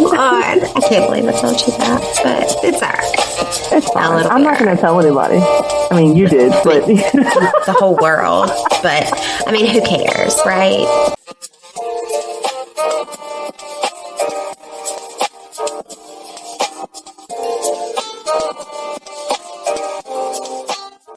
God. I can't believe I told you that, but it's all right. It's fine. I'm not going to tell anybody. I mean, you did, but the whole world. But I mean, who cares, right?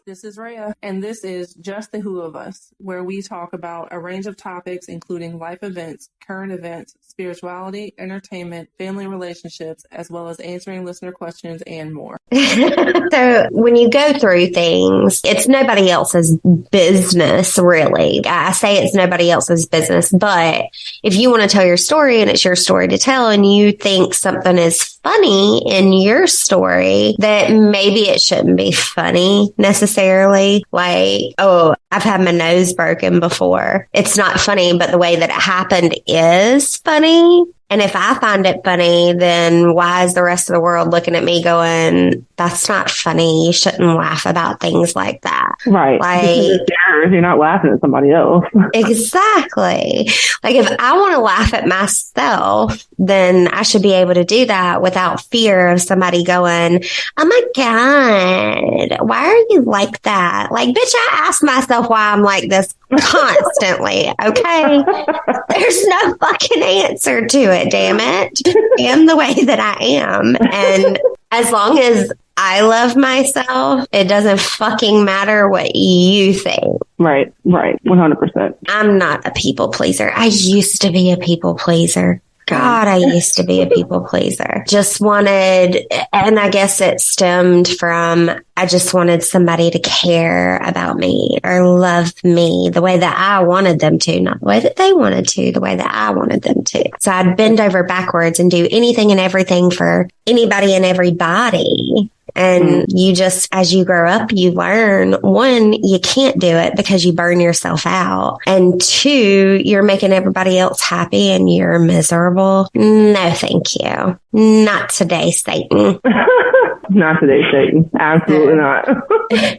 This is Reah, and this is Just the Who of Us, where we talk about a range of topics, including life events, current events, spirituality, entertainment, family relationships, as well as answering listener questions and more. So when you go through things, it's nobody else's business, really. I say it's nobody else's business, but if you want to tell your story and it's your story to tell and you think something is funny in your story, that maybe it shouldn't be funny necessarily. Like, oh, I've had my nose broken before. It's not funny, but the way that it happened is funny. And if I find it funny, then why is the rest of the world looking at me going, that's not funny. You shouldn't laugh about things like that. Right. Like, you're not laughing at somebody else. Exactly. Like if I want to laugh at myself, then I should be able to do that without fear of somebody going, oh my God, why are you like that? Like, bitch, I ask myself why I'm like this constantly. Okay. There's no fucking answer to it. Damn it. I am the way that I am. And as long as I love myself, it doesn't fucking matter what you think. Right. 100%. I'm not a people pleaser. I used to be a people pleaser. God, I used to be a people pleaser. Just wanted, and I guess it stemmed from, I just wanted somebody to care about me or love me the way that I wanted them to, not the way that they wanted to, the way that I wanted them to. So I'd bend over backwards and do anything and everything for anybody and everybody. And you just, as you grow up, you learn, one, you can't do it because you burn yourself out. And two, you're making everybody else happy and you're miserable. No, thank you. Not today, Satan. Not today, Satan. Absolutely not.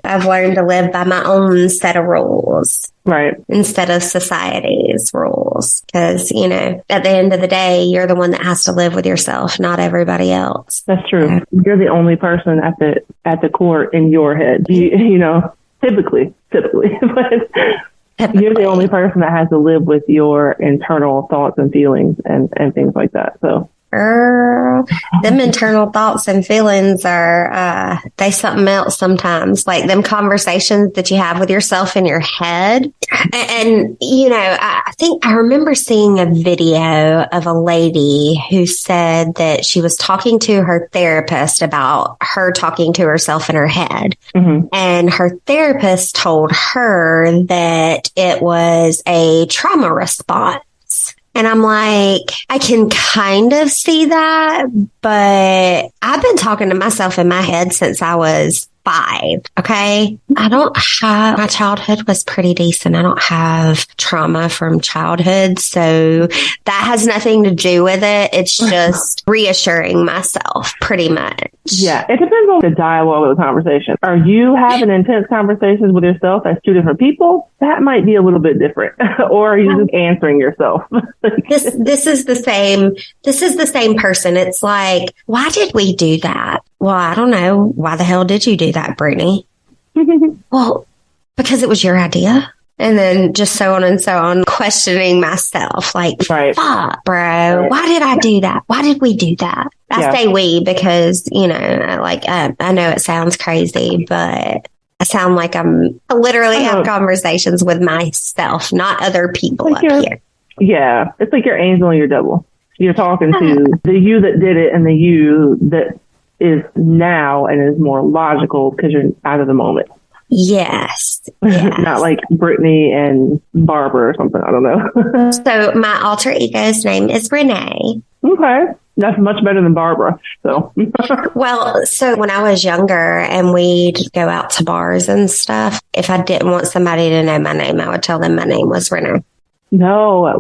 I've learned to live by my own set of rules. Right. Instead of society's rules. Because, you know, at the end of the day, you're the one that has to live with yourself, not everybody else. That's true. You're the only person at the core in your head. You know, typically, but you're the only person that has to live with your internal thoughts and feelings and things like that. So. Them internal thoughts and feelings are, they something else sometimes, like them conversations that you have with yourself in your head. And, you know, I think I remember seeing a video of a lady who said that she was talking to her therapist about her talking to herself in her head. Mm-hmm. And her therapist told her that it was a trauma response. And I'm like, I can kind of see that, but I've been talking to myself in my head since I was 5. Okay. My childhood was pretty decent. I don't have trauma from childhood. So that has nothing to do with it. It's just reassuring myself pretty much. Yeah. It depends on the dialogue of the conversation. Are you having intense conversations with yourself as two different people? That might be a little bit different. Or are you just answering yourself? This is the same person. It's like, why did we do that? Well, I don't know. Why the hell did you do that, Brittany? Well, because it was your idea. And then just so on and so on, questioning myself like, right. Fuck, bro, right. Why did I do that? Why did we do that? I say we because, you know, like, I know it sounds crazy, but I sound like I'm literally have conversations with myself, not other people like up here. Yeah. It's like your angel and your devil. You're talking to the you that did it and the you that is now and is more logical because you're out of the moment. Yes. Not like Brittany and Barbara or something. I don't know. So my alter ego's name is Renee. Okay. That's much better than Barbara. So, well, so when I was younger and we'd go out to bars and stuff, if I didn't want somebody to know my name, I would tell them my name was Renee. No, I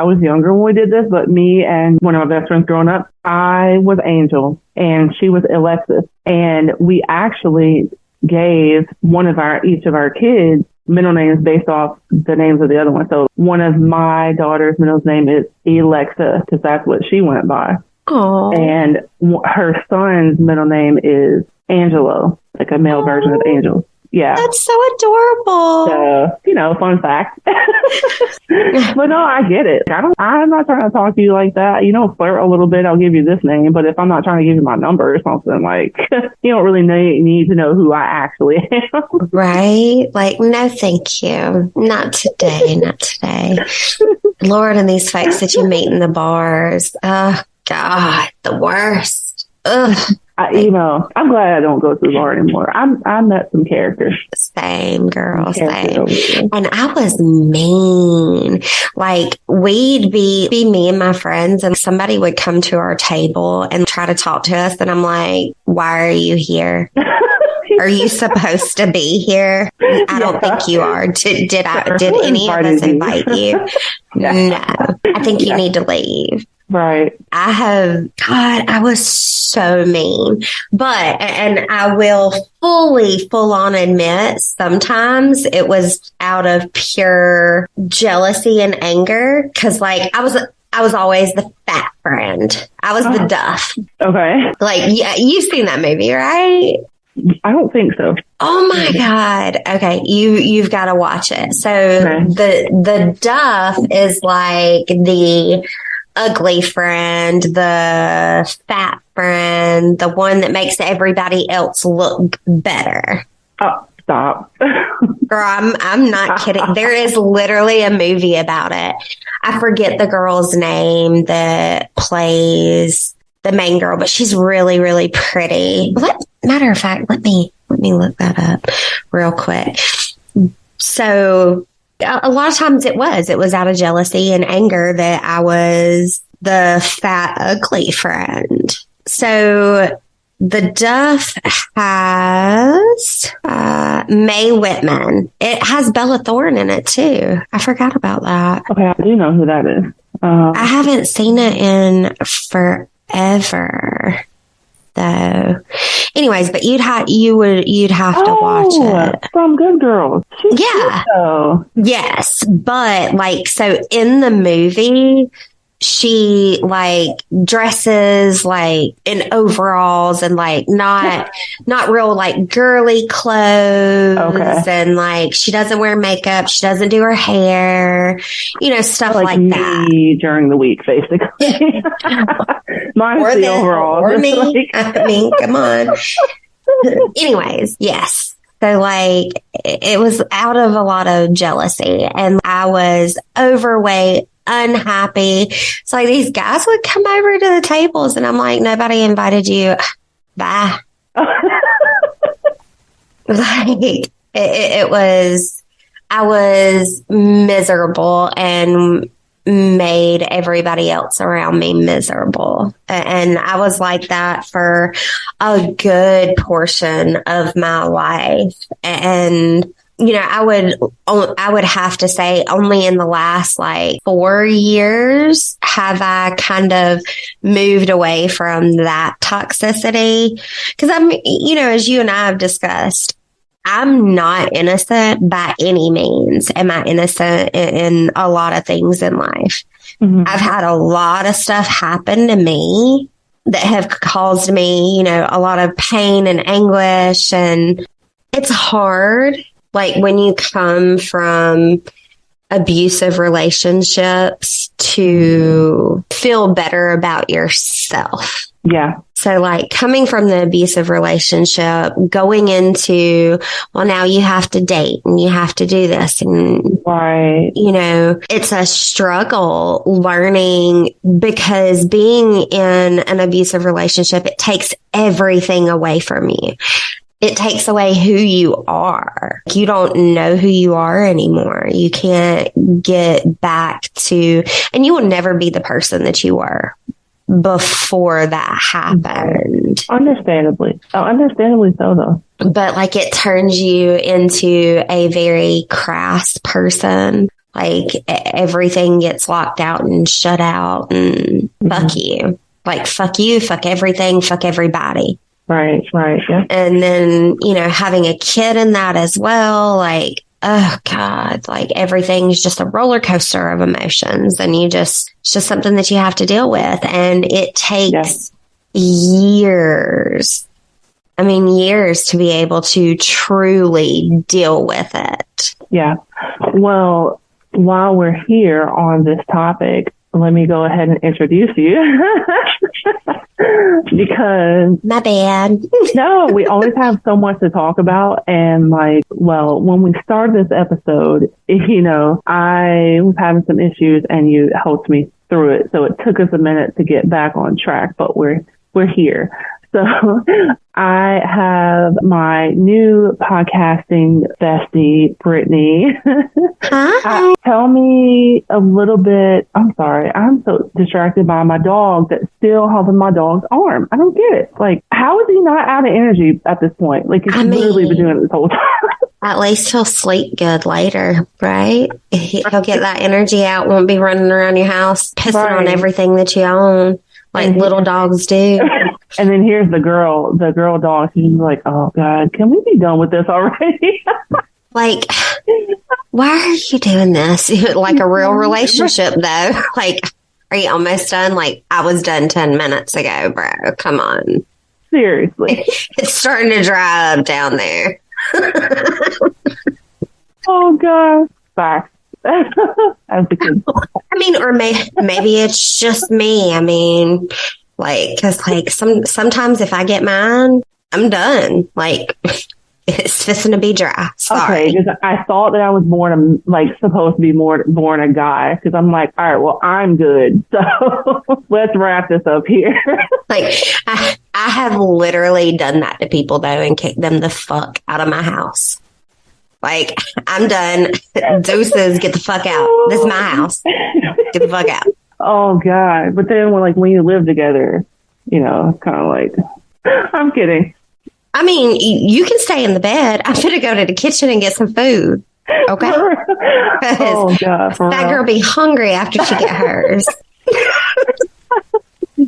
was younger when we did this, but me and one of my best friends growing up, I was Angel and she was Alexis. And we actually gave each of our kids middle names based off the names of the other one. So one of my daughter's middle name is Alexa, because that's what she went by. Oh. And her son's middle name is Angelo, like a male version of Angel. Yeah. That's so adorable. So, fun fact. But no, I get it. I'm not trying to talk to you like that. Flirt a little bit, I'll give you this name. But if I'm not trying to give you my number or something, like, you don't really need to know who I actually am. Right? Like, no, thank you. Not today. Not today. Lord, and these folks that you meet in the bars. Oh, God, the worst. Ugh. I'm glad I don't go to the bar anymore. I met some characters. Same, girl, same. And I was mean. Like, we'd be me and my friends, and somebody would come to our table and try to talk to us. And I'm like, why are you here? Are you supposed to be here? I don't think you are. Did any of us invite you? No. I think you need to leave. Right. I was so mean, and I will full on admit sometimes it was out of pure jealousy and anger. 'Cause like I was always the fat friend. I was the duff. Okay. Like, yeah, you've seen that movie, right? I don't think so. Oh my God. Okay. You've got to watch it. So the duff is like the ugly friend, the fat friend, the one that makes everybody else look better. Oh, stop. Girl, I'm not kidding. There is literally a movie about it. I forget the girl's name that plays the main girl, but she's really, really pretty. Matter of fact, let me look that up real quick. So a lot of times it was out of jealousy and anger that I was the fat, ugly friend. So the Duff has Mae Whitman. It has Bella Thorne in it too. I forgot about that. Okay, I do know who that is. I haven't seen it in forever. So, anyways, but you'd have to watch it. From Good Girls. Yeah. Yes, but like, so in the movie, she like dresses like in overalls and like not real like girly clothes. Okay. And like she doesn't wear makeup, she doesn't do her hair, stuff like that. During the week, basically. Minus the overalls. Or me. I mean, come on. Anyways, yes. So like it was out of a lot of jealousy, and I was overweight, unhappy. So like these guys would come over to the tables and I'm like, nobody invited you. Bye. Like it was, I was miserable and made everybody else around me miserable. And I was like that for a good portion of my life. And I would have to say only in the last like 4 years have I kind of moved away from that toxicity. Because I'm, as you and I have discussed, I'm not innocent by any means. Am I innocent in a lot of things in life? Mm-hmm. I've had a lot of stuff happen to me that have caused me, a lot of pain and anguish. And it's hard. Like when you come from abusive relationships to feel better about yourself. Yeah. So like coming from the abusive relationship, going into, well, now you have to date and you have to do this. And, right. It's a struggle learning, because being in an abusive relationship, it takes everything away from you. It takes away who you are. You don't know who you are anymore. You can't get back to, and you will never be the person that you were before that happened. Understandably. Understandably so, though. But like it turns you into a very crass person. Like everything gets locked out and shut out and fuck you. Like fuck you, fuck everything, fuck everybody. Right, yeah. And then, having a kid in that as well, like oh God, like everything's just a roller coaster of emotions, and it's just something that you have to deal with. And it takes years. I mean, years to be able to truly deal with it. Yeah. Well, while we're here on this topic, let me go ahead and introduce you because my bad. No, we always have so much to talk about. And when we started this episode, I was having some issues and you helped me through it. So it took us a minute to get back on track, but we're here. So I have my new podcasting bestie, Brittany. Hi. Tell me a little bit. I'm sorry. I'm so distracted by my dog that's still holding my dog's arm. I don't get it. Like, how is he not out of energy at this point? Like, he's literally been doing it this whole time. At least he'll sleep good later, right? He'll get that energy out, won't be running around your house, pissing on everything that you own, like little dogs do. And then here's the girl dog. She's like, oh, God, can we be done with this already? Like, why are you doing this? Like a real relationship, though. Like, are you almost done? Like, I was done 10 minutes ago, bro. Come on. Seriously. It's starting to dry up down there. Oh, God. Facts. As the kids. I mean, or maybe it's just me. I mean, like, because like sometimes if I get mine, I'm done. Like, it's fixing to be dry. Sorry. Okay, because I thought that I was supposed to be born a guy. Because I'm like, all right, well, I'm good. So let's wrap this up here. Like, I have literally done that to people though and kicked them the fuck out of my house. Like, I'm done. Deuces, get the fuck out. This is my house. Get the fuck out. Oh, God. But then when you live together, it's kind of like, I'm kidding. I mean, you can stay in the bed. I'm going to go to the kitchen and get some food. Okay? Oh, God. That girl be hungry after she get hers.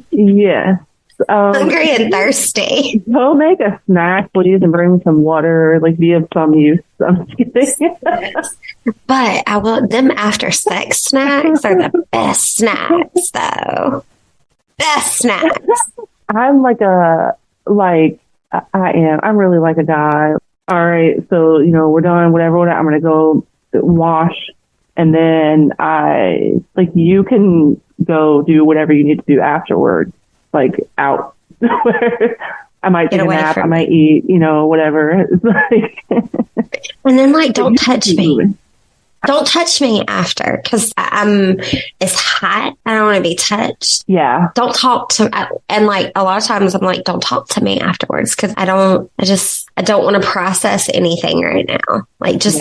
Yes. Hungry and thirsty. Go make a snack, please, and bring me some water. Like, be of some use. I'm just kidding. But I want them after sex snacks are the best snacks, though. Best snacks. I'm I'm really like a guy. All right, so, we're done, whatever. I'm going to go wash. And then you can go do whatever you need to do afterwards. Like out. I might take a nap. I might eat, whatever. And then don't touch me. Don't touch me after because it's hot. I don't want to be touched. Yeah. Don't talk to and a lot of times I'm like, don't talk to me afterwards because I don't want to process anything right now. Like just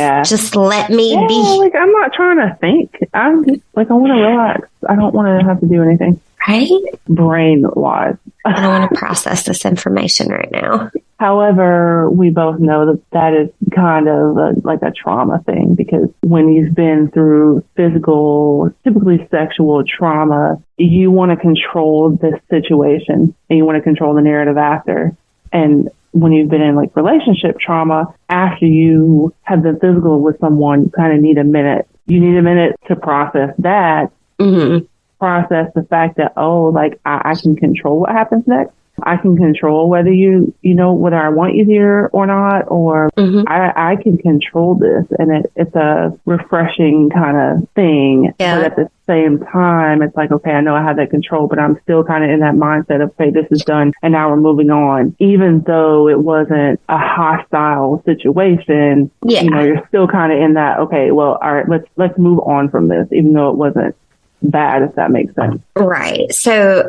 let me be. I'm not trying to think. I'm just I want to relax. I don't want to have to do anything. Right? Brain wise. I don't want to process this information right now. However, we both know that is kind of a trauma thing because when you've been through physical, typically sexual trauma, you want to control this situation and you want to control the narrative after. And when you've been in relationship trauma, after you have been physical with someone, you kind of need a minute. You need a minute to process that. Mm-hmm. Process the fact that, I can control what happens next. I can control whether whether I want you here or not, or I can control this. And it's a refreshing kind of thing. Yeah. But at the same time, it's like, okay, I know I have that control, but I'm still kind of in that mindset of, okay, this is done and now we're moving on. Even though it wasn't a hostile situation, you're still kind of in that, okay, well, all right, let's move on from this, even though it wasn't bad, if that makes sense. Right. So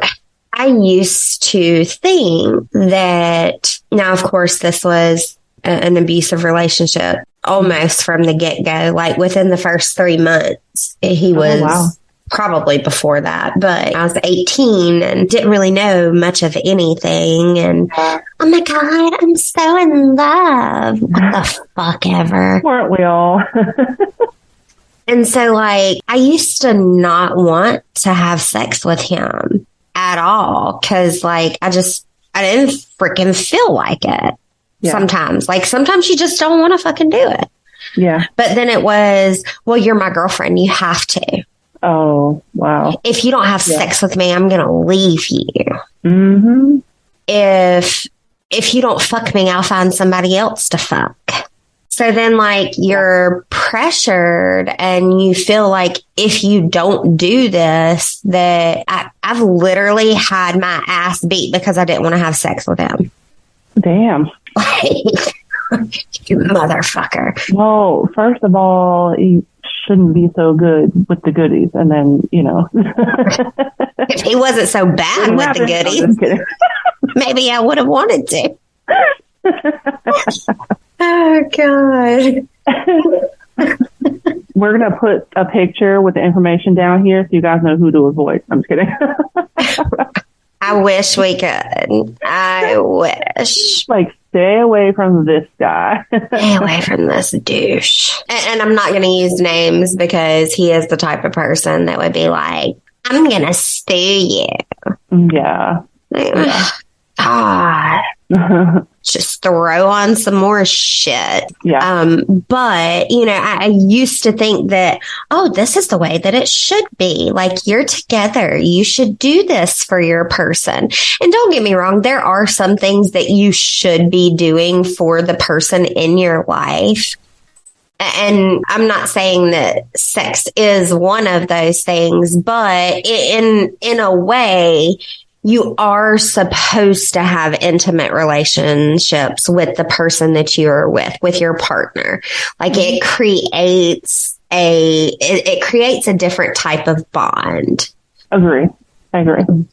I used to think that, now, of course, this was an abusive relationship almost from the get-go, within the first 3 months. He was probably before that, but I was 18 and didn't really know much of anything. And oh my God, I'm so in love. What the fuck ever. Weren't we all? And so, I used to not want to have sex with him at all because, I didn't freaking feel like it sometimes. Sometimes you just don't want to fucking do it. Yeah. But then it was, well, you're my girlfriend. You have to. Oh, wow. If you don't have sex with me, I'm going to leave you. Mm-hmm. If you don't fuck me, I'll find somebody else to fuck. So then, like, you're pressured and you feel like if you don't do this, that I've literally had my ass beat because I didn't want to have sex with him. Damn. You motherfucker. Well, first of all, you shouldn't be so good with the goodies. And then, if he wasn't so bad with the goodies, maybe I would have wanted to. Oh, God. We're going to put a picture with the information down here so you guys know who to avoid. I'm just kidding. I wish we could. I wish. Like, stay away from this guy. Stay away from this douche. And I'm not going to use names because he is the type of person that would be like, I'm going to sue you. Yeah. God. Just throw on some more shit. Yeah. But, I used to think that, this is the way that it should be. Like, you're together. You should do this for your person. And don't get me wrong, there are some things that you should be doing for the person in your life. And I'm not saying that sex is one of those things, but in a way, you are supposed to have intimate relationships with the person that you're with your partner. Like it creates a different type of bond. I agree.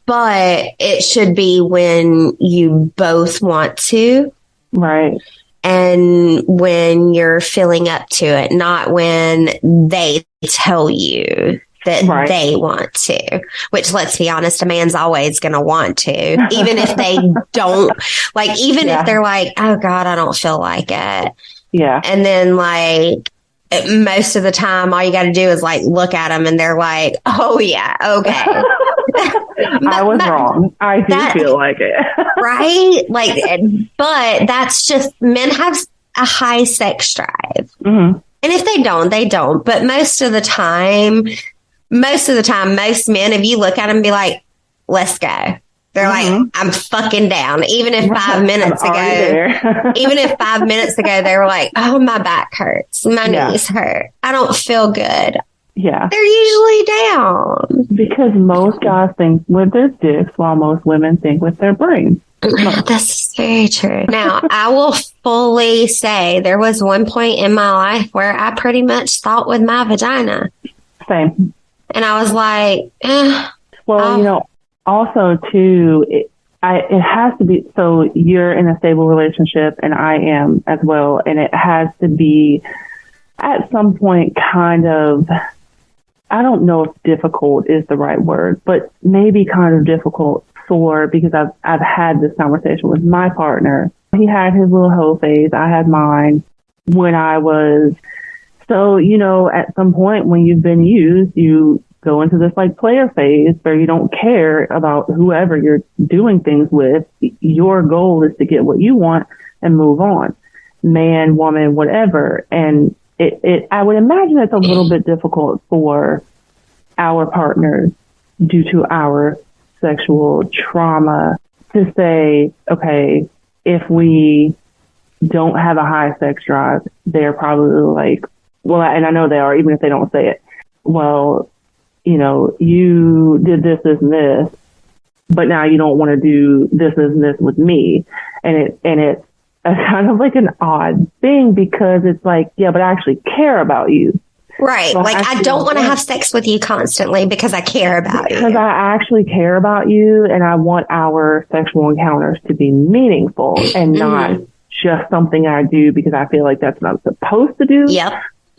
But it should be when you both want to. Right. And when you're feeling up to it, not when they tell you that they want to, which, let's be honest, a man's always going to want to, even if they don't, like, even if they're like, oh God, I don't feel like it. Yeah. And then like most of the time, all you got to do is like, look at them and they're like, oh yeah. Okay. I was wrong. I do feel like it. Right. Like, but that's just, men have a high sex drive. Mm-hmm. And if they don't, they don't. But most of the time, most men, if you look at them and be like, let's go. They're like, I'm fucking down. Even if 5 minutes ago, they were like, oh, my back hurts. My knees hurt. I don't feel good. Yeah. They're usually down. Because most guys think with their dicks while most women think with their brains. That's very true. Now, I will fully say there was one point in my life where I pretty much thought with my vagina. Same. And I was like, Well, also, too, it has to be, so you're in a stable relationship and I am as well. And it has to be at some point kind of, I don't know if difficult is the right word, but maybe kind of difficult because I've had this conversation with my partner. He had his little hoe phase. I had mine when I was, so, at some point when you've been used, you go into this like player phase where you don't care about whoever you're doing things with. Your goal is to get what you want and move on. Man, woman, whatever. And I would imagine it's a little bit difficult for our partners due to our sexual trauma to say, okay, if we don't have a high sex drive, they're probably like, well, and I know they are, even if they don't say it. Well, you did this, this, and this, but now you don't want to do this, this, and this with me. And it's a kind of like an odd thing because it's like, yeah, but I actually care about you. Right. So like, I don't want to have sex with you constantly because I care about you. Because I actually care about you and I want our sexual encounters to be meaningful and not just something I do because I feel like that's what I'm supposed to do. Yep.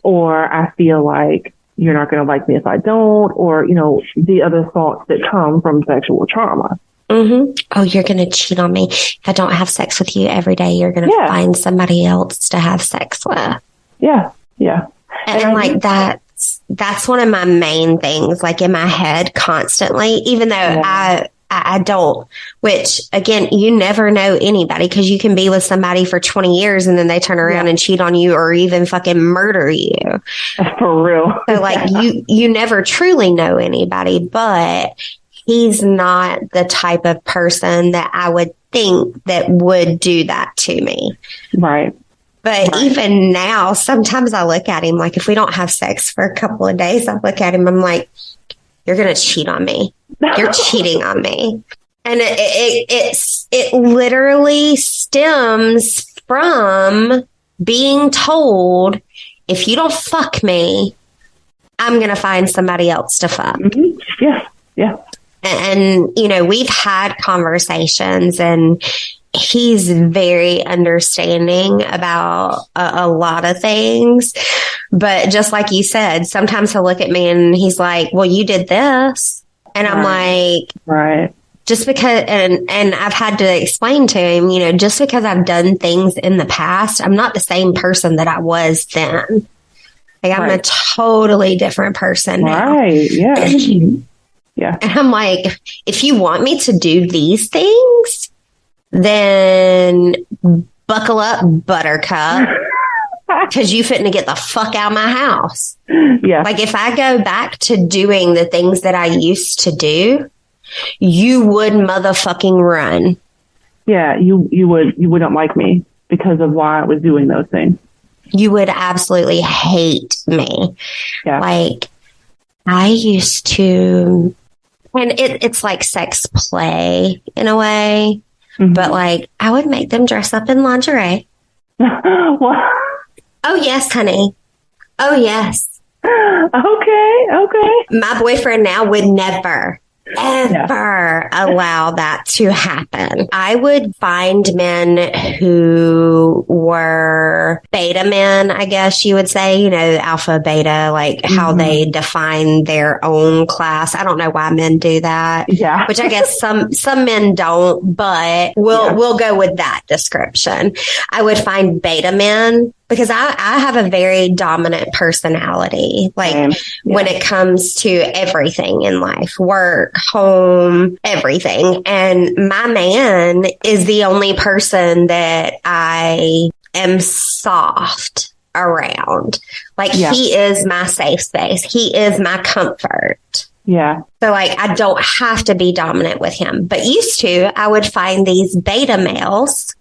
Or I feel like you're not going to like me if I don't, or, the other thoughts that come from sexual trauma. Mm-hmm. Oh, you're going to cheat on me. If I don't have sex with you every day, you're going to find somebody else to have sex with. Yeah. Yeah. And like that's one of my main things, like in my head constantly, even though I I don't, which again, you never know anybody because you can be with somebody for 20 years and then they turn around and cheat on you or even fucking murder you. For real. So like you never truly know anybody, but he's not the type of person that I would think that would do that to me. Right. But even now, sometimes I look at him, like if we don't have sex for a couple of days, I look at him, I'm like, you're going to cheat on me. You're cheating on me. And it literally stems from being told, if you don't fuck me, I'm going to find somebody else to fuck. Mm-hmm. Yeah. Yeah. And, you know, we've had conversations and he's very understanding about a lot of things. But just like you said, sometimes he'll look at me and he's like, well, you did this. And I'm like, right. Just because, and I've had to explain to him, you know, just because I've done things in the past, I'm not the same person that I was then. Like I'm a totally different person now. Right. Yeah. Yeah. And I'm like, if you want me to do these things, then buckle up, buttercup, because you fitting to get the fuck out of my house. Yeah. Like if I go back to doing the things that I used to do, you would motherfucking run. Yeah, you wouldn't like me because of why I was doing those things. You would absolutely hate me. Yeah. Like I used to, and it's like sex play in a way. Mm-hmm. But like, I would make them dress up in lingerie. What? Oh, yes, honey. Oh, yes. Okay. My boyfriend now would never, ever allow that to happen. I would find men who were beta men, I guess you would say, you know, alpha, beta, like how they define their own class. I don't know why men do that. Yeah. Which I guess some men don't, but we'll go with that description. I would find beta men because I have a very dominant personality, like when it comes to everything in life, work, home, everything. And my man is the only person that I am soft around. Like he is my safe space. He is my comfort. Yeah. So like, I don't have to be dominant with him, but used to, I would find these beta males.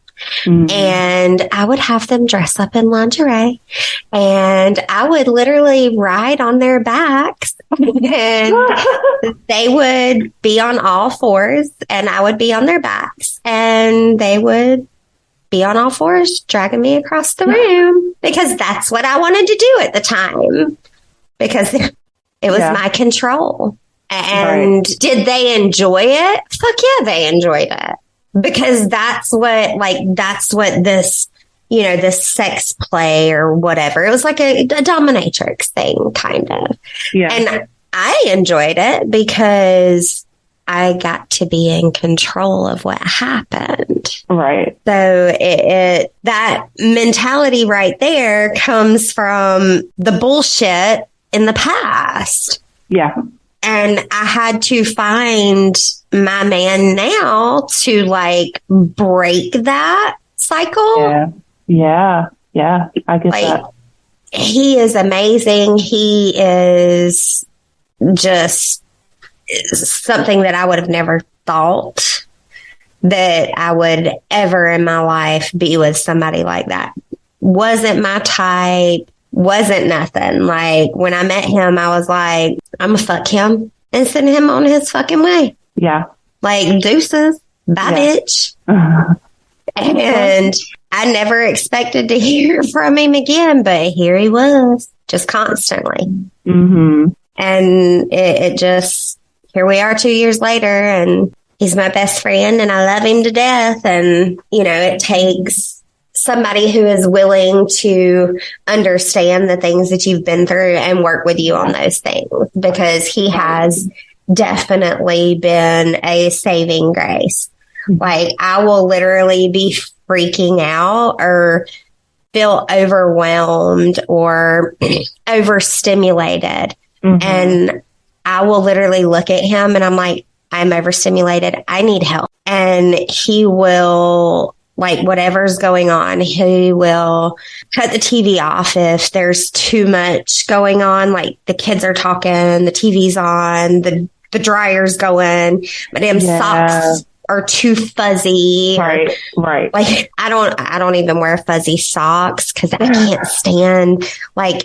And I would have them dress up in lingerie and I would literally ride on their backs and they would be on all fours and I would be on their backs and they would be on all fours dragging me across the room because that's what I wanted to do at the time because it was my control. And did they enjoy it? Fuck yeah, they enjoyed it. Because that's what this, you know, this sex play or whatever. It was like a dominatrix thing, kind of. Yeah. And I enjoyed it because I got to be in control of what happened. Right. So that mentality right there comes from the bullshit in the past. Yeah. And I had to find my man now to like break that cycle. Yeah. I get that. He is amazing. He is just something that I would have never thought that I would ever in my life be with somebody like that. Wasn't my type. Wasn't nothing. Like when I met him, I was like, I'm gonna fuck him and send him on his fucking way. Yeah. Like deuces, bye bitch. And I never expected to hear from him again, but here he was just constantly. And it just, here we are 2 years later and he's my best friend and I love him to death. And, you know, it takes somebody who is willing to understand the things that you've been through and work with you on those things because he has definitely been a saving grace. Like I will literally be freaking out or feel overwhelmed or overstimulated. And I will literally look at him and I'm like, I'm overstimulated. I need help. And he will, like, whatever's going on, he will cut the TV off if there's too much going on. Like the kids are talking, the TV's on, the dryer's going, but damn socks are too fuzzy. Right. Like I don't even wear fuzzy socks because I can't stand, like,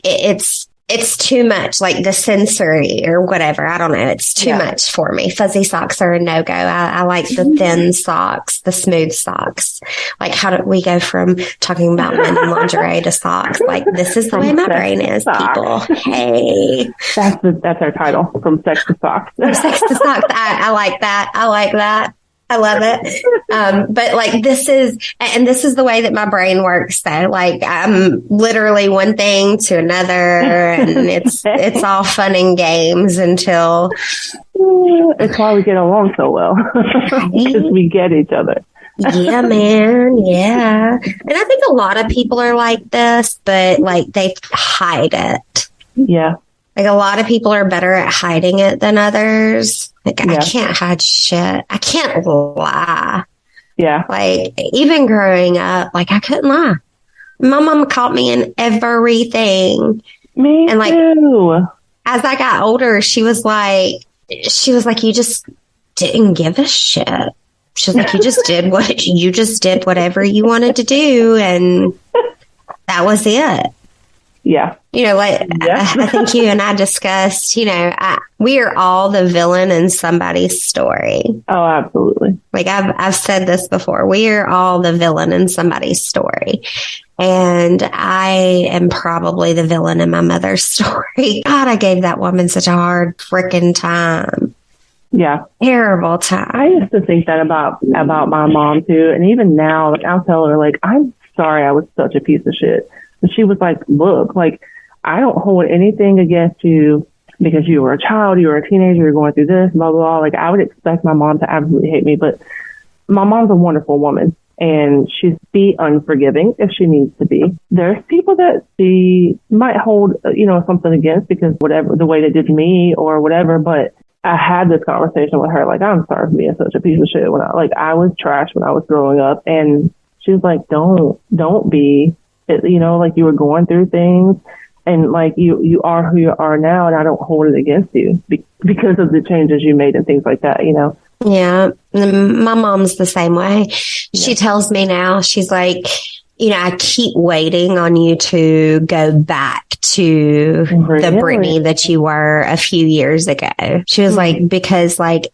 it's too much, like the sensory or whatever. I don't know. It's too much for me. Fuzzy socks are a no-go. I like the thin socks, the smooth socks. Like, how did we go from talking about men and lingerie to socks? Like, this is the way my brain is, people. Hey. That's our title, From Sex to Socks. From Sex to Socks. I like that. I like that. I love it. But like, this is the way that my brain works though. Like, I'm literally one thing to another, and it's all fun and games until. It's why we get along so well. Because we get each other. Yeah, man. Yeah. And I think a lot of people are like this, but like they hide it. Yeah. Like a lot of people are better at hiding it than others. Like I can't hide shit. I can't lie. Yeah. Like even growing up, like I couldn't lie. My mom caught me in everything. Me and like too. As I got older, she was like, you just didn't give a shit. She was like, you just did whatever you wanted to do, and that was it. Yeah. You know, like I think you and I discussed, you know, we are all the villain in somebody's story. Oh, absolutely. Like I've said this before. We are all the villain in somebody's story. And I am probably the villain in my mother's story. God, I gave that woman such a hard freaking time. Yeah. Terrible time. I used to think that about my mom too. And even now, like, I'll tell her, like, I'm sorry I was such a piece of shit. And she was like, look, like, I don't hold anything against you because you were a child, you were a teenager, you're going through this, blah, blah, blah. Like, I would expect my mom to absolutely hate me, but my mom's a wonderful woman, and she's be unforgiving if she needs to be. There's people that she might hold, you know, something against because whatever, the way they did me or whatever, but I had this conversation with her, like, I'm sorry for being such a piece of shit when I was trash when I was growing up. And she was like, don't be. You know, like you were going through things and like you are who you are now, and I don't hold it against you because of the changes you made and things like that, you know? Yeah. My mom's the same way. She tells me now, she's like, you know, I keep waiting on you to go back to the Brittany that you were a few years ago. She was like, because like,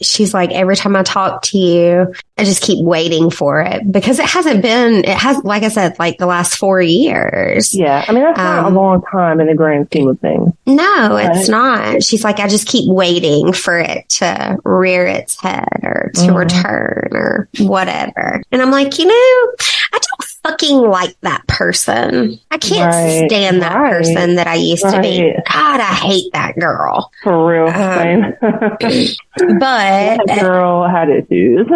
she's like, every time I talk to you, I just keep waiting for it because it has, like I said, like the last 4 years. Yeah. I mean, that's not a long time in the grand scheme of things. No, it's not. She's like, I just keep waiting for it to rear its head or to return or whatever. And I'm like, you know, I don't fucking like that person. I can't stand that person that I used to be. God, I hate that girl. For real. But that girl had issues.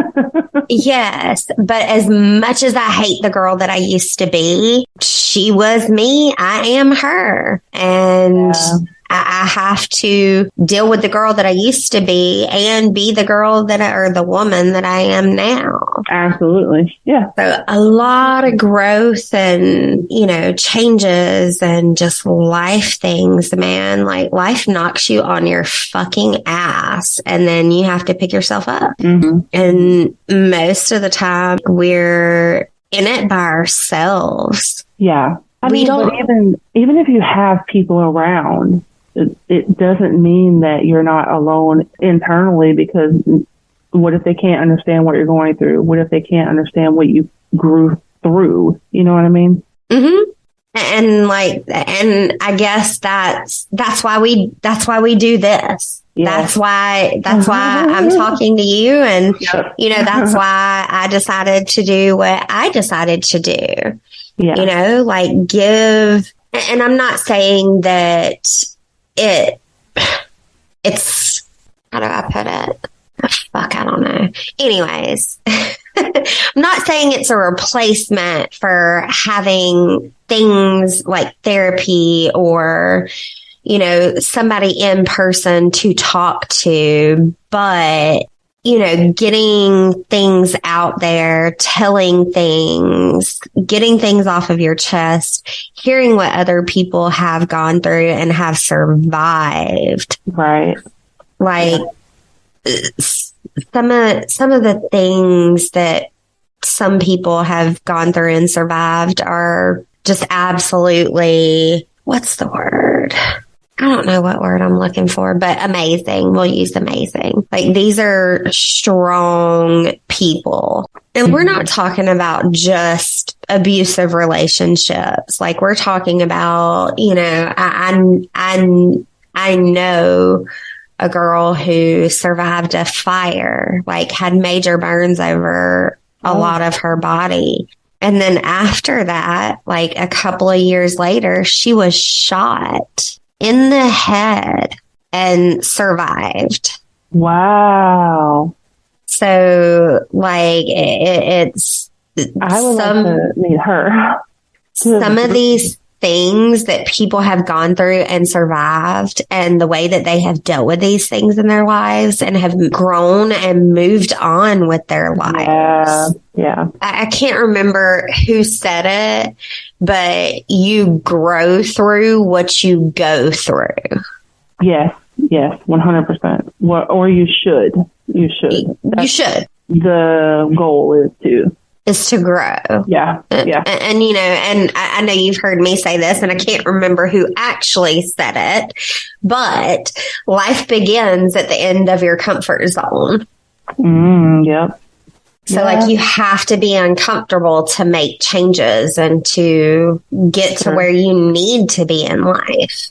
Yes. But as much as I hate the girl that I used to be, she was me. I am her. And I have to deal with the girl that I used to be and be the girl or the woman that I am now. Absolutely. Yeah. So a lot of growth and, you know, changes and just life things, man. Like life knocks you on your fucking ass and then you have to pick yourself up. Mm-hmm. And most of the time we're in it by ourselves. Yeah. I mean, even if you have people around, it doesn't mean that you're not alone internally, because what if they can't understand what you're going through? What if they can't understand what you grew through? You know what I mean? Mm-hmm. And I guess that's why we do this. Yeah. That's why I'm talking to you. And, you know, that's why I decided to do what I decided to do. Yeah. You know, like and I'm not saying that it's, how do I put it? Fuck, I don't know. Anyways, I'm not saying it's a replacement for having things like therapy or, somebody in person to talk to, but getting things out there, telling things, getting things off of your chest, hearing what other people have gone through and have survived. Right. Like some of the things that some people have gone through and survived are just absolutely, what's the word? I don't know what word I'm looking for, but amazing. We'll use amazing. Like, these are strong people. And we're not talking about just abusive relationships. Like, we're talking about, I know a girl who survived a fire, like had major burns over a lot of her body. And then after that, like a couple of years later, she was shot in the head and survived. Wow. So, like, it's I would love to meet her. Some of these things that people have gone through and survived, and the way that they have dealt with these things in their lives and have grown and moved on with their lives. Yeah. I can't remember who said it, but you grow through what you go through. Yes, 100%. Or you should. You should. You should. The goal is to grow. Yeah. And and I know you've heard me say this, and I can't remember who actually said it, but life begins at the end of your comfort zone. Yep. So like, you have to be uncomfortable to make changes and to get to where you need to be in life.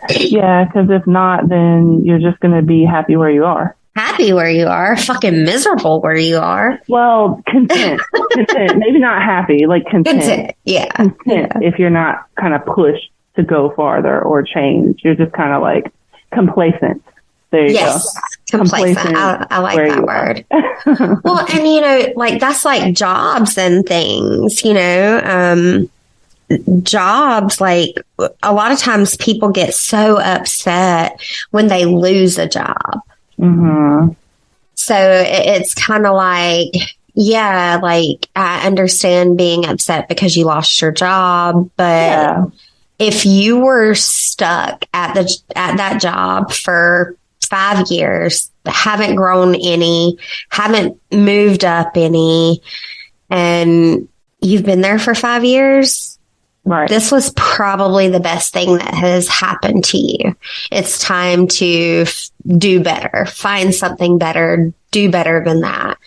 Yeah, because if not, then you're just going to be happy where you are. Happy where you are, fucking miserable where you are. Well, content. Maybe not happy, like content. Yeah. Content if you're not kind of pushed to go farther or change. You're just kind of like complacent. There you go. Complacent. I like that word. Well, and like, that's like jobs and things, jobs, like a lot of times people get so upset when they lose a job. Mm-hmm. So it's kind of like, like, I understand being upset because you lost your job, but if you were stuck at that job for 5 years, haven't grown any, haven't moved up any, and you've been there for 5 years, right? This was probably the best thing that has happened to you. It's time to do better, find something better, do better than that.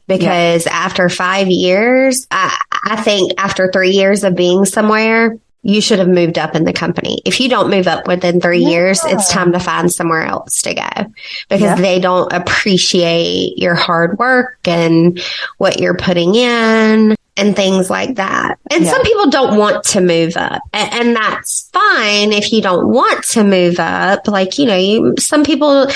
Because after 5 years, I think after 3 years of being somewhere, you should have moved up in the company. If you don't move up within 3 years, it's time to find somewhere else to go, because they don't appreciate your hard work and what you're putting in and things like that. And some people don't want to move up, and that's fine if you don't want to move up. Like, some people,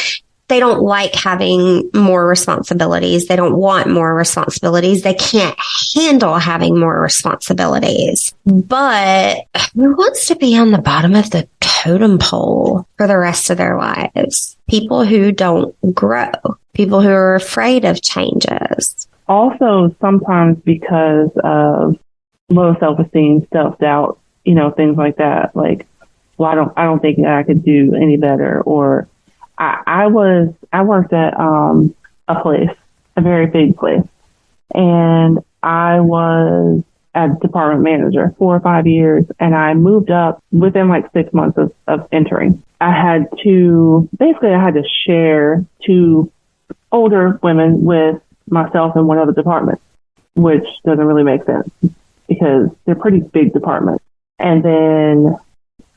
they don't like having more responsibilities. They don't want more responsibilities. They can't handle having more responsibilities. But who wants to be on the bottom of the totem pole for the rest of their lives? People who don't grow, people who are afraid of changes. Also, sometimes because of low self-esteem, self-doubt, things like that. Like, well, I don't think that I could do any better, or I worked at a place, a very big place, and I was a department manager 4 or 5 years, and I moved up within like 6 months of entering. I had to share 2 older women with myself in one other department, which doesn't really make sense because they're pretty big departments. And then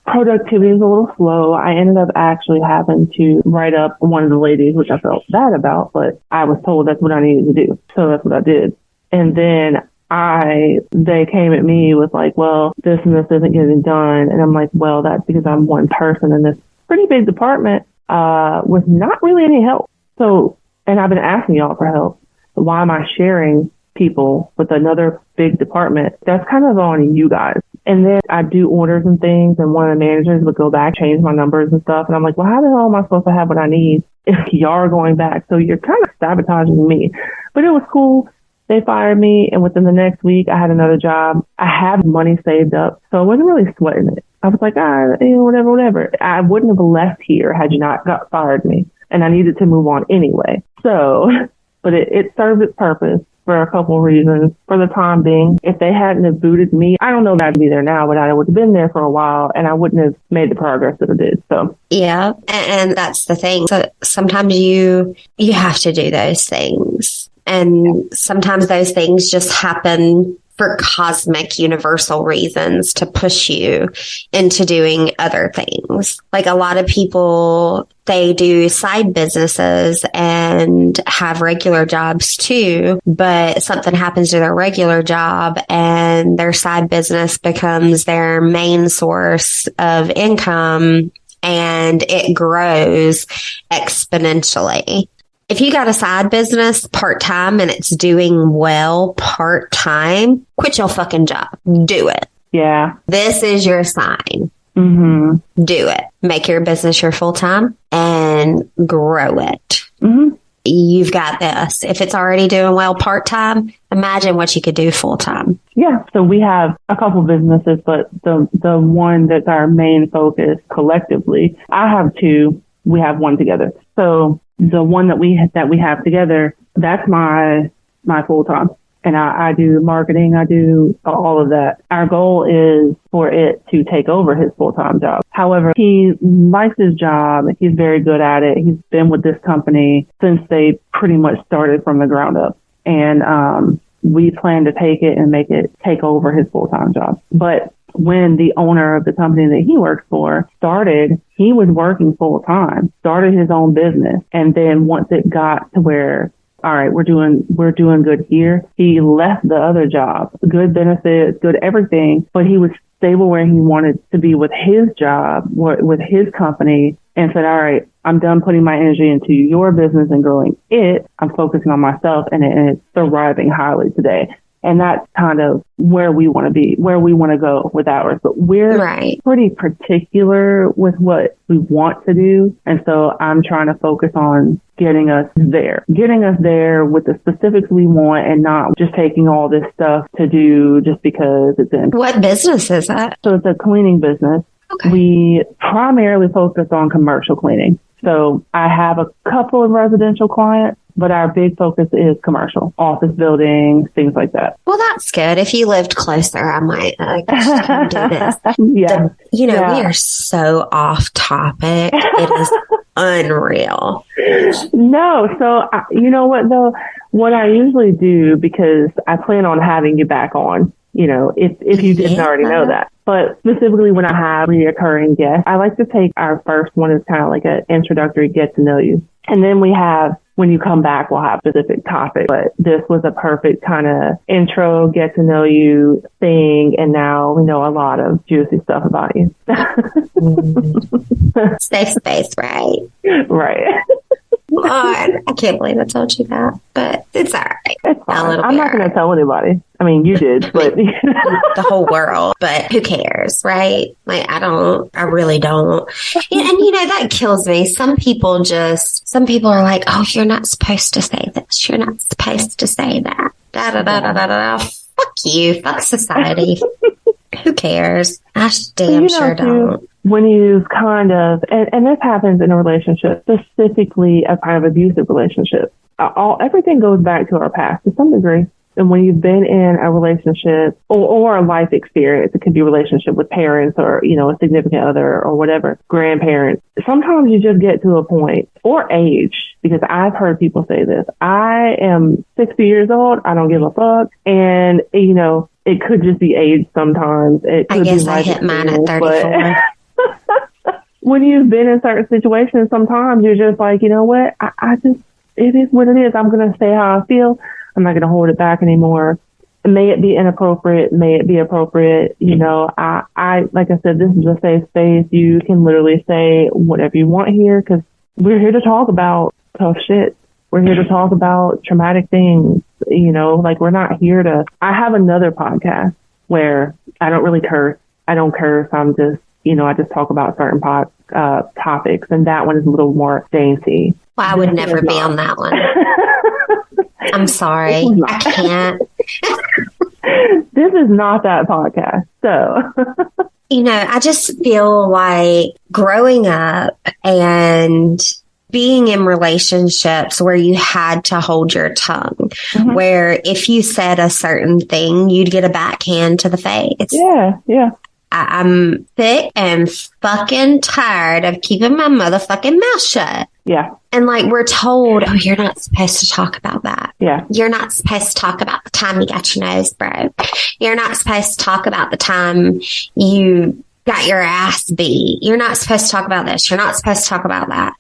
productivity was a little slow. I ended up actually having to write up one of the ladies, which I felt bad about, but I was told that's what I needed to do. So that's what I did. And then they came at me with like, well, this and this isn't getting done. And I'm like, well, that's because I'm one person in this pretty big department with not really any help. So, and I've been asking y'all for help. Why am I sharing people with another big department, that's kind of on you guys. And then I do orders and things, and one of the managers would go back, change my numbers and stuff. And I'm like, well, how the hell am I supposed to have what I need if y'all are going back? So you're kind of sabotaging me. But it was cool. They fired me, and within the next week, I had another job. I had money saved up, so I wasn't really sweating it. I was like, whatever. I wouldn't have left here had you not fired me, and I needed to move on anyway. So, but it served its purpose for a couple of reasons. For the time being, if they hadn't have booted me, I don't know that I'd be there now, but I would have been there for a while, and I wouldn't have made the progress that I did. So yeah, and that's the thing. So sometimes you have to do those things. And sometimes those things just happen for cosmic universal reasons to push you into doing other things. Like a lot of people, they do side businesses and have regular jobs too, but something happens to their regular job and their side business becomes their main source of income, and it grows exponentially. If you got a side business part-time and it's doing well part-time, quit your fucking job. Do it. yeah. This is your sign. Mm-hmm. Do it. Make your business your full-time and grow it. Mm-hmm. You've got this. If it's already doing well part-time, imagine what you could do full-time. Yeah. So we have a couple businesses, but the one that's our main focus collectively, I have two. We have one together. So the one that we have together, that's my full time. And I do marketing. I do all of that. Our goal is for it to take over his full-time job. However, he likes his job. He's very good at it. He's been with this company since they pretty much started from the ground up. And we plan to take it and make it take over his full-time job. But when the owner of the company that he works for started, he was working full time, started his own business. And then once it got to where, all right, we're doing good here, he left the other job, good benefits, good everything, but he was stable where he wanted to be with his job, with his company, and said, all right, I'm done putting my energy into your business and growing it. I'm focusing on myself, and it's thriving highly today. And that's kind of where we want to be, where we want to go with ours. But we're pretty particular with what we want to do. And so I'm trying to focus on getting us there with the specifics we want, and not just taking all this stuff to do just because it's in. What business is that? So it's a cleaning business. Okay. We primarily focus on commercial cleaning. So I have a couple of residential clients, but our big focus is commercial, office buildings, things like that. Well, that's good. If you lived closer, I might do this. Yeah. We are so off topic. It is unreal. No. So, you know what, though? What I usually do, because I plan on having you back on, if you didn't already know that. But specifically when I have reoccurring guests, I like to take our first one as kind of like an introductory get to know you. And then when you come back, we'll have specific topics. But this was a perfect kind of intro, get to know you thing. And now we know a lot of juicy stuff about you. Safe space, right? Right. Lord, I can't believe I told you that, but it's all right. It's fine. I'm not going to tell anybody. I mean, you did, but the whole world, but who cares, right? Like, I really don't. And that kills me. Some people are like, oh, you're not supposed to say this. You're not supposed to say that. Da, da, da, da, da, da. Fuck you. Fuck society. Who cares? I damn sure don't. When you kind of, and this happens in a relationship, specifically a kind of abusive relationship, everything goes back to our past to some degree. And when you've been in a relationship or a life experience, it could be a relationship with parents or, a significant other or whatever, grandparents, sometimes you just get to a point, or age, because I've heard people say this. I am 60 years old. I don't give a fuck. And, it could just be age sometimes. I guess I hit mine at 34. When you've been in certain situations, sometimes you're just like, you know what? It is what it is. I'm going to say how I feel. I'm not going to hold it back anymore. May it be inappropriate, may it be appropriate. I like I said, this is a safe space. You can literally say whatever you want here, because we're here to talk about tough shit. We're here to talk about traumatic things. like we're not here to, I have another podcast where I don't really curse. I don't curse. I'm just, I just talk about certain topics. And that one is a little more dainty. Well, I would never be on that one. I'm sorry. I can't. This is not that podcast. So, I just feel like growing up and being in relationships where you had to hold your tongue, where if you said a certain thing, you'd get a backhand to the face. Yeah, yeah. I'm sick and fucking tired of keeping my motherfucking mouth shut. Yeah. And like we're told, oh, you're not supposed to talk about that. Yeah. You're not supposed to talk about the time you got your nose broke. You're not supposed to talk about the time you got your ass beat. You're not supposed to talk about this. You're not supposed to talk about that.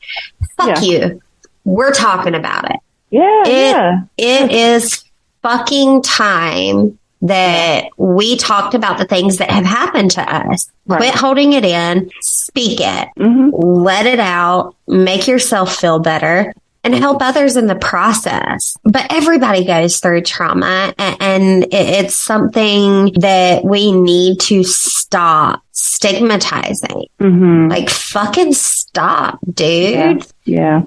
Fuck you. We're talking about it. Yeah. It is fucking time that we talked about the things that have happened to us. Right. Quit holding it in, speak it, let it out, make yourself feel better, and help others in the process. But everybody goes through trauma, and it's something that we need to stop stigmatizing. Like, fucking stop, dude. Yeah.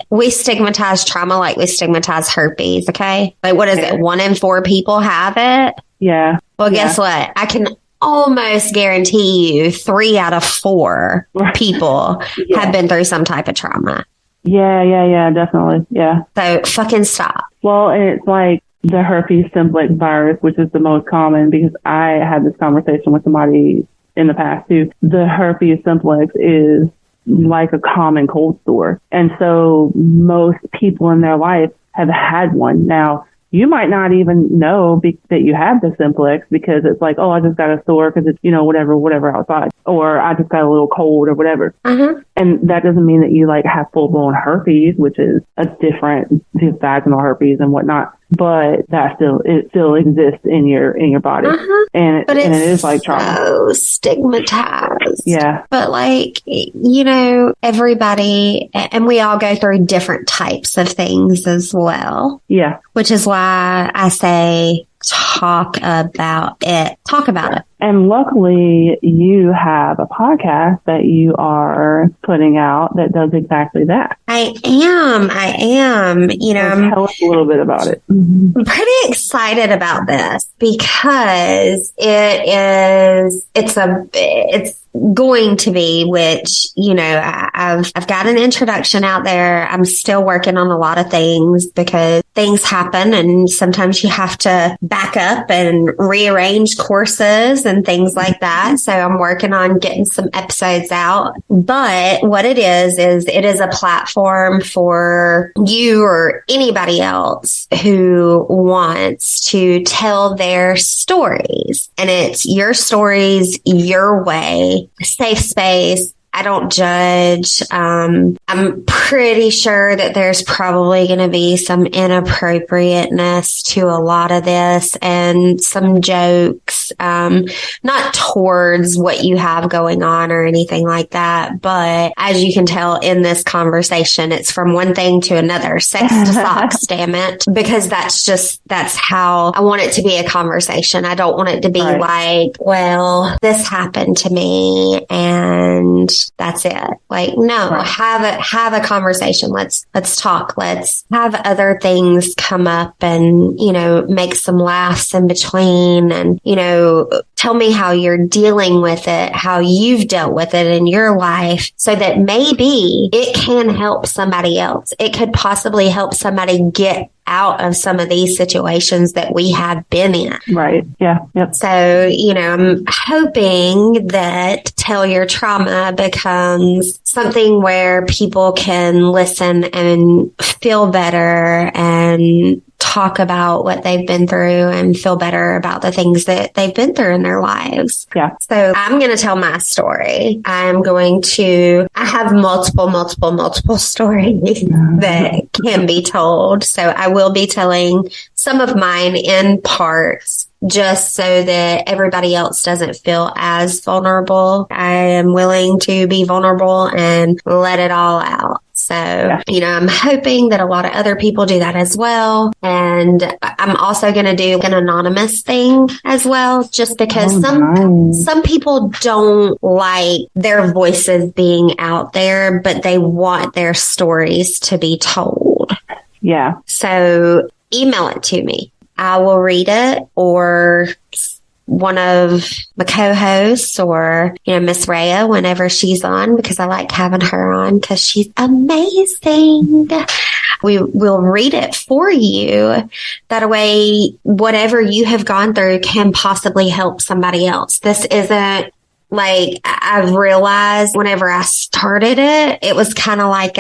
We stigmatize trauma like we stigmatize herpes, okay? Like, what is it? 1 in 4 people have it? Yeah. Well, guess what? I can almost guarantee you 3 out of 4 people have been through some type of trauma. Yeah, definitely. Yeah. So fucking stop. Well, and it's like the herpes simplex virus, which is the most common, because I had this conversation with somebody in the past too. The herpes simplex is like a common cold sore. And so most people in their life have had one. Now, you might not even know that you have the simplex because it's like, oh, I just got a sore because it's, whatever outside. Or I just got a little cold or whatever. And that doesn't mean that you like have full blown herpes, which is a different vaginal herpes and whatnot. But it still exists in your body. And it is like trauma. So stigmatized. Yeah. But like, everybody, and we all go through different types of things as well. Yeah. Which is why I say talk about it. Talk about it. And luckily, you have a podcast that you are putting out that does exactly that. I am. So tell us a little bit about it. I'm pretty excited about this because it's going to be, which, I've got an introduction out there. I'm still working on a lot of things because things happen and sometimes you have to back up and rearrange courses and things like that. So I'm working on getting some episodes out. But what it is it is a platform for you or anybody else who wants to tell their stories. And it's your stories, your way, safe space. I don't judge. I'm pretty sure that there's probably going to be some inappropriateness to a lot of this and some jokes, not towards what you have going on or anything like that. But as you can tell in this conversation, it's from one thing to another, sex to socks, damn it. Because that's how I want it to be a conversation. I don't want it to be like, well, this happened to me and that's it. Like, no, have a conversation. Let's talk. Let's have other things come up and, make some laughs in between and, tell me how you're dealing with it, how you've dealt with it in your life so that maybe it can help somebody else. It could possibly help somebody get out of some of these situations that we have been in. Right. Yeah. Yep. So, I'm hoping that Tell Your Trauma becomes something where people can listen and feel better and talk about what they've been through and feel better about the things that they've been through in their lives. Yeah. So I'm going to tell my story. I have multiple stories that can be told. So I will be telling some of mine in parts just so that everybody else doesn't feel as vulnerable. I am willing to be vulnerable and let it all out. So, I'm hoping that a lot of other people do that as well. And I'm also going to do an anonymous thing as well, just because some people don't like their voices being out there, but they want their stories to be told. Yeah. So email it to me. I will read it, or one of my co-hosts, or, Miss Reah, whenever she's on, because I like having her on because she's amazing. We will read it for you. That way, whatever you have gone through can possibly help somebody else. This isn't like, I've realized whenever I started it, it was kind of like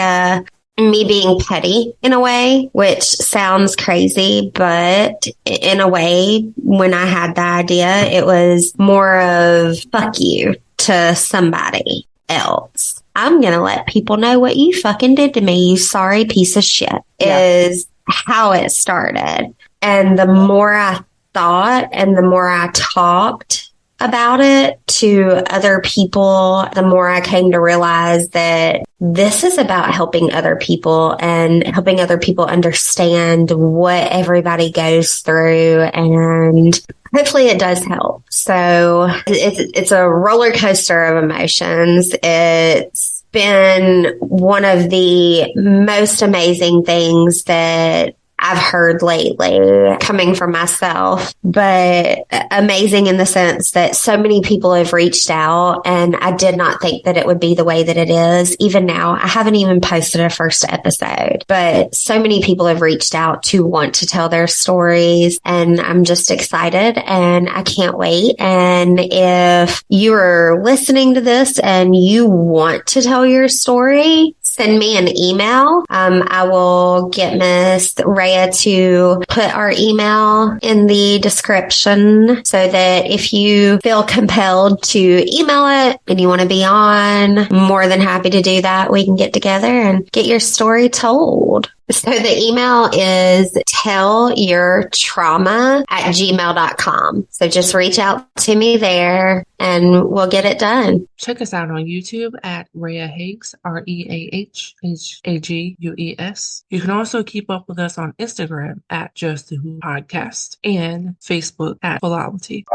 me being petty in a way, which sounds crazy, but in a way, when I had the idea, it was more of fuck you to somebody else. I'm going to let people know what you fucking did to me, you sorry piece of shit, is how it started. And the more I thought and the more I talked about it to other people, the more I came to realize that this is about helping other people and helping other people understand what everybody goes through, and hopefully it does help. So it's a roller coaster of emotions. It's been one of the most amazing things that I've heard lately coming from myself, but amazing in the sense that so many people have reached out, and I did not think that it would be the way that it is. Even now, I haven't even posted a first episode, but so many people have reached out to want to tell their stories, and I'm just excited and I can't wait. And if you are listening to this and you want to tell your story, send me an email. I will get Miss Reah to put our email in the description so that if you feel compelled to email it and you want to be on, more than happy to do that. We can get together and get your story told. So the email is tellyourtrauma@gmail.com. So just reach out to me there and we'll get it done. Check us out on YouTube at Reah Hagues, ReahHagues. You can also keep up with us on Instagram at justthewhopodcast and Facebook at falolity.